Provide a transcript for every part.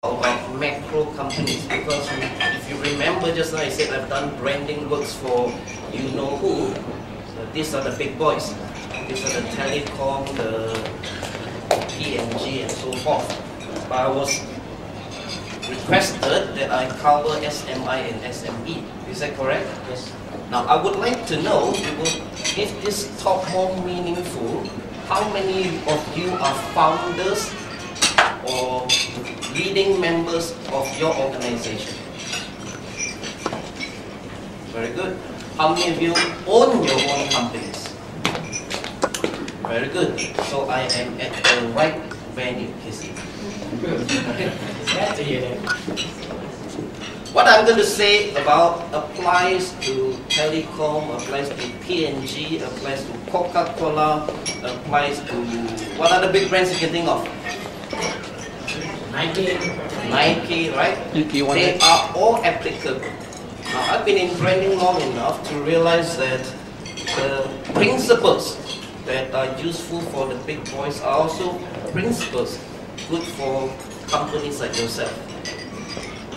about macro companies, because if you remember just now I said I've done branding works for you know who. So these are the big boys. These are the telecom, the P&G and so forth. But I was requested that I cover SMI and SME. Is that correct? Yes. Now I would like to know, if this talk more meaningful, how many of you are founders or leading members of your organization? Very good. How many of you own your own companies? Very good. So I am at the right venue, Casey. Glad to hear that. What I'm going to say about applies to telecom, applies to P&G, applies to Coca-Cola, applies to what are the big brands you can think of? Nike, right? They are all applicable. Now, I've been in branding long enough to realize that the principles that are useful for the big boys are also principles good for companies like yourself.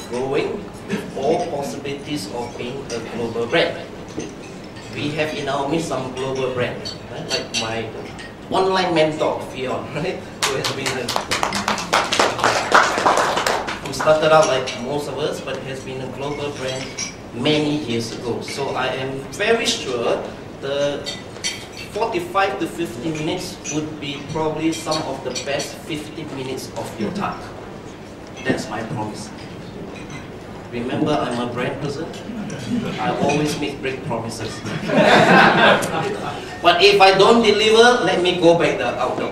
Growing with all possibilities of being a global brand. We have in our midst some global brands, right? Like my online mentor, Fion, right? Who has been who started out like most of us, but has been a global brand many years ago. So I am very sure the 45 to 50 minutes would be probably some of the best 50 minutes of your time. That's my promise. Remember, I'm a brand person. I always make great promises. But if I don't deliver, let me go back the outdoor.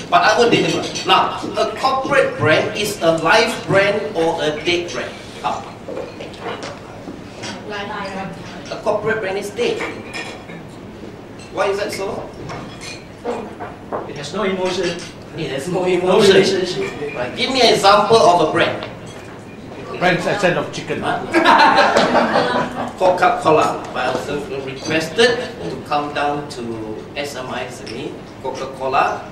But I will deliver. Now, a corporate brand is a live brand or a dead brand? How? A corporate brand is dead. Why is that so? It has no emotion. It has no emotion. No relationship. Right. Give me an example of a brand. Brand's instead of chicken. Coca-Cola. But I was requested to come down to SMI, SME, Coca-Cola.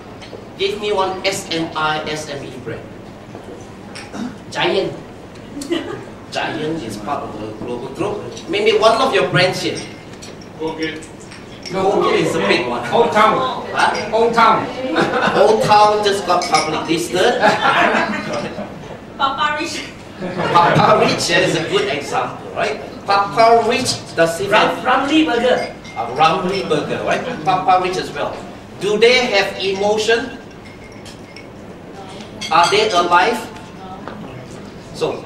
Give me one SMI, SME brand. Giant. Giant is part of the global group. Maybe one of your brands here. Okay. Colgate is a big one. Old Town. Huh? Old Town. Old Town just got public listed. Papa Rich. Papa Rich is a good example, right? Papa Rich does it have Ramly Burger. a Ramly burger, right? Papa Rich as well. Do they have emotion? Are they alive? So,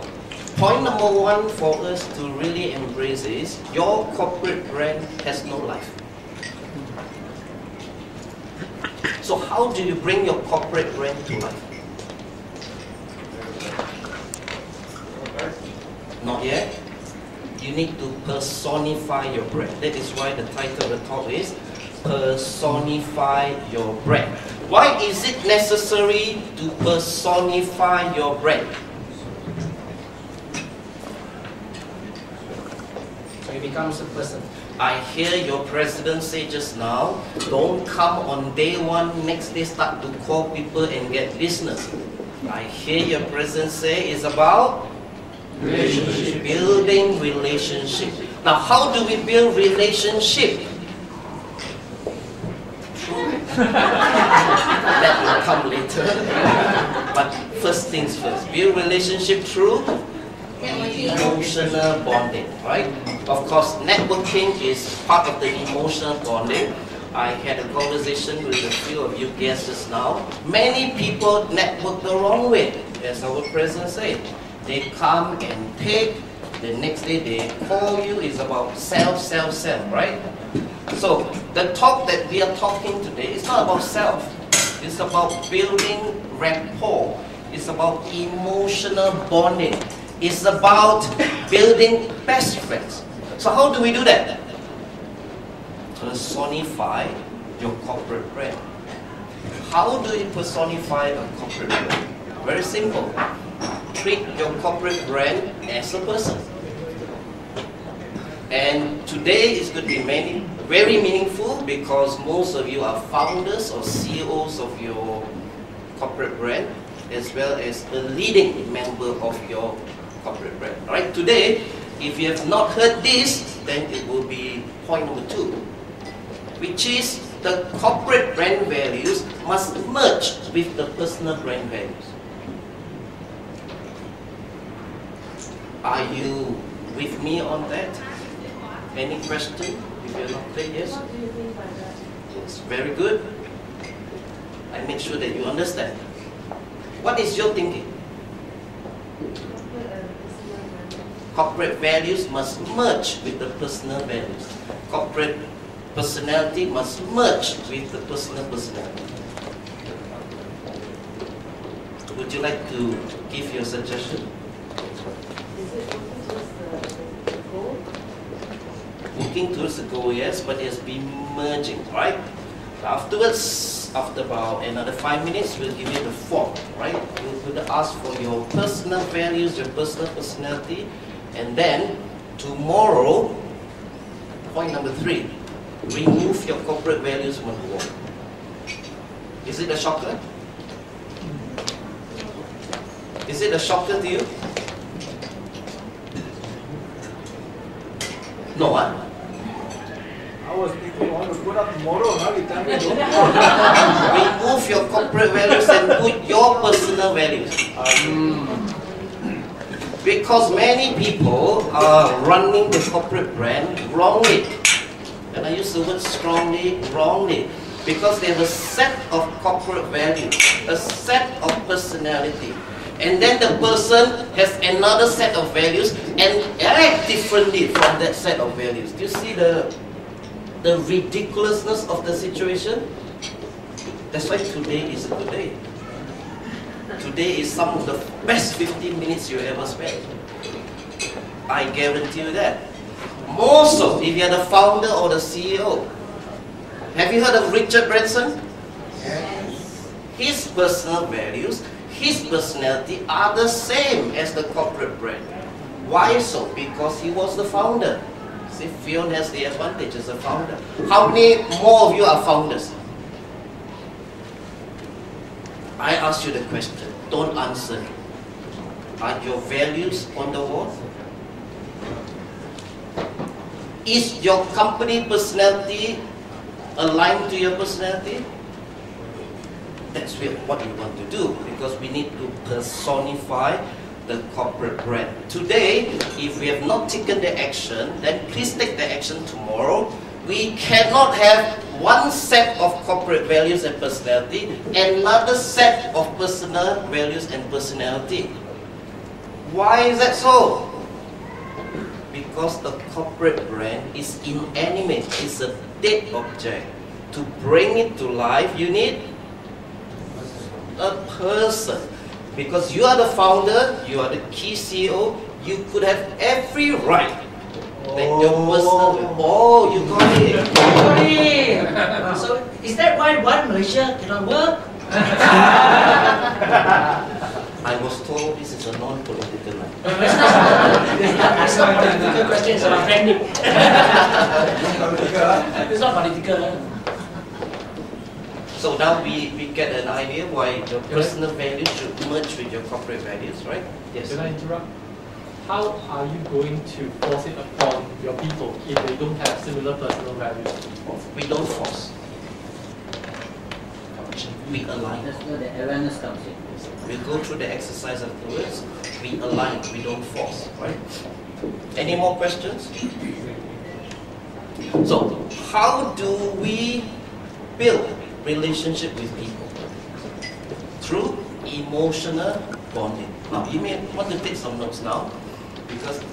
point number one for us to really embrace is your corporate brand has no life. So how do you bring your corporate brand to life? Not yet. You need to personify your brand. That is why the title of the talk is Personify Your Brand. Why is it necessary to personify your brand? So it becomes a person. I hear your president say just now, don't come on day one, next day start to call people and get business. I hear your president say it's about relationship. Building relationship. Now how do we build relationship? That will come later. But first things first, build relationship through emotional bonding, right? Of course, networking is part of the emotional bonding. I had a conversation with a few of you guests just now. Many people network the wrong way, as our president said. They come and take, the next day they call you, it's about self, right? So, the talk that we are talking today is not about self. It's about building rapport. It's about emotional bonding. It's about building best friends. So how do we do that? Personify your corporate brand. How do you personify a corporate brand? Very simple. Treat your corporate brand as a person. And today is going to be very meaningful because most of you are founders or CEOs of your corporate brand. as well as a leading member of your corporate brand. Alright, today, if you have not heard this, then it will be point number 2, which is the corporate brand values must merge with the personal brand values. Are you with me on that? Any question? If you're not clear, yes? What do you mean by that? Yes, very good. I make sure that you understand. What is your thinking? Corporate values must merge with the personal values. Corporate personality must merge with the personal personality. Would you like to give your suggestion? Is it towards the goal? Working towards the goal, yes, but it has been merging, right? Afterwards, after about another 5 minutes, we'll give you the form, right? We'll ask for your personal values, your personal personality, and then tomorrow, point number 3, remove your corporate values from the wall. Is it a shocker? Is it a shocker to you? No, huh? I was thinking I want to put up tomorrow. Now you tell me don't. Remove your corporate values and put your personal values. Because many people are running the corporate brand wrongly. And I use the word strongly, wrongly. Because they have a set of corporate values, a set of personality. And then the person has another set of values and act differently from that set of values. Do you see the ridiculousness of the situation? That's why today is a good day. Today is some of the best 15 minutes you ever spent. I guarantee you that. More so if you are the founder or the CEO. Have you heard of Richard Branson? Yes. His personal values, his personality are the same as the corporate brand. Why so? Because he was the founder. See, Fiona has the advantage as a founder. How many more of you are founders? I ask you the question. Don't answer. Are your values on the wall? Is your company personality aligned to your personality? That's what we want to do, because we need to personify the corporate brand. Today, if we have not taken the action, then please take the action tomorrow. We cannot have one set of corporate values and personality, another set of personal values and personality. Why is that so? Because the corporate brand is inanimate, it's a dead object. To bring it to life, you need a person. Because you are the founder, you are the key CEO, you could have every right that your personal... Oh, you got it. Sorry. So is that why One Malaysia cannot work? I was told this is a non-political line. It's not political question, it's about branding. It's not political. So now we get an idea why your personal values should merge with your corporate values, right? Yes. Can I interrupt? How are you going to force it upon your people if they don't have similar personal values? We don't force. We align. That's where the awareness comes in. We go through the exercise afterwards. We align. We don't force, right? Any more questions? So, how do we build relationship with people? Through emotional bonding. Now, you may want to take some notes now, because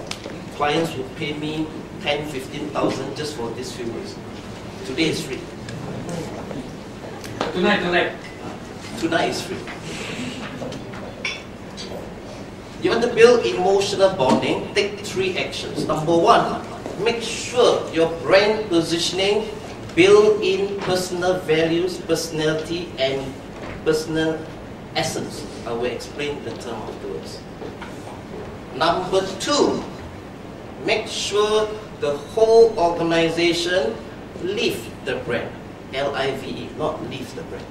clients will pay me 10, 15,000 just for these few weeks. Today is free. Tonight. Tonight is free. You want to build emotional bonding, take 3 actions. Number 1, make sure your brand positioning build in personal values, personality, and personal essence. I will explain the term afterwards. Number 2, make sure the whole organization live the brand. L-I-V-E, not leave the brand.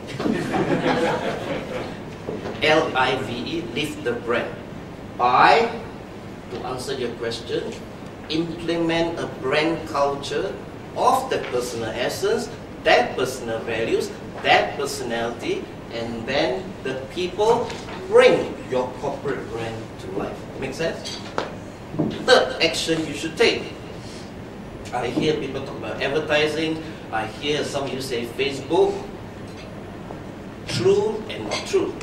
L-I-V-E, live the brand. By, to answer your question, implement a brand culture of the personal essence, that personal values, that personality, and then the people bring your corporate brand to life. Make sense? Third action you should take. I hear people talk about advertising. I hear some of you say Facebook. True and not true.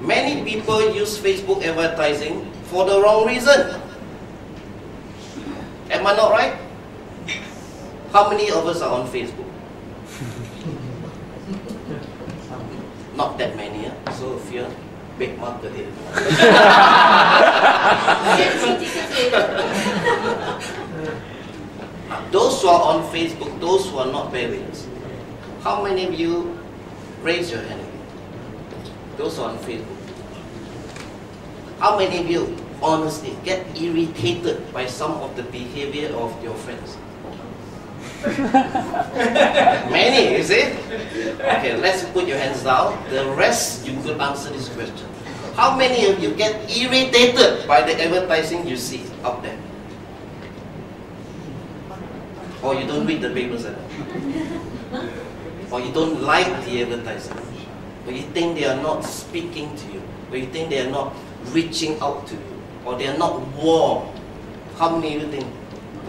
Many people use Facebook advertising for the wrong reason. Am I not right? How many of us are on Facebook? Not that many, so if you're big market here. Those who are on Facebook, those who are not barriers. How many of you raise your hand? Those who are on Facebook. How many of you honestly get irritated by some of the behavior of your friends? Many, is it? Okay, let's put your hands down. The rest, you could answer this question. How many of you get irritated by the advertising you see out there? Or you don't read the papers at all? Or you don't like the advertising? Or you think they are not speaking to you? Or you think they are not reaching out to you? Or they are not warm? How many of you think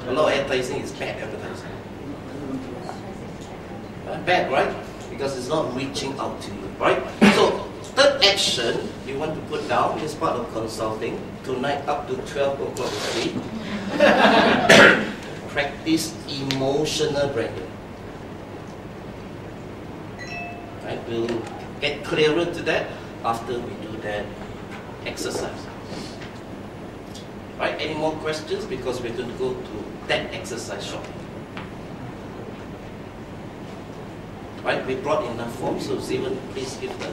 a lot of advertising is bad advertising? Bad, right? Because it's not reaching out to you, right? So, third action you want to put down is part of consulting. Tonight up to 12 o'clock sleep. Practice emotional branding. Right? We'll get clearer to that after we do that exercise. Right? Any more questions? Because we're going to go to that exercise shortly. Right? We brought enough forms, so Steven, please give them.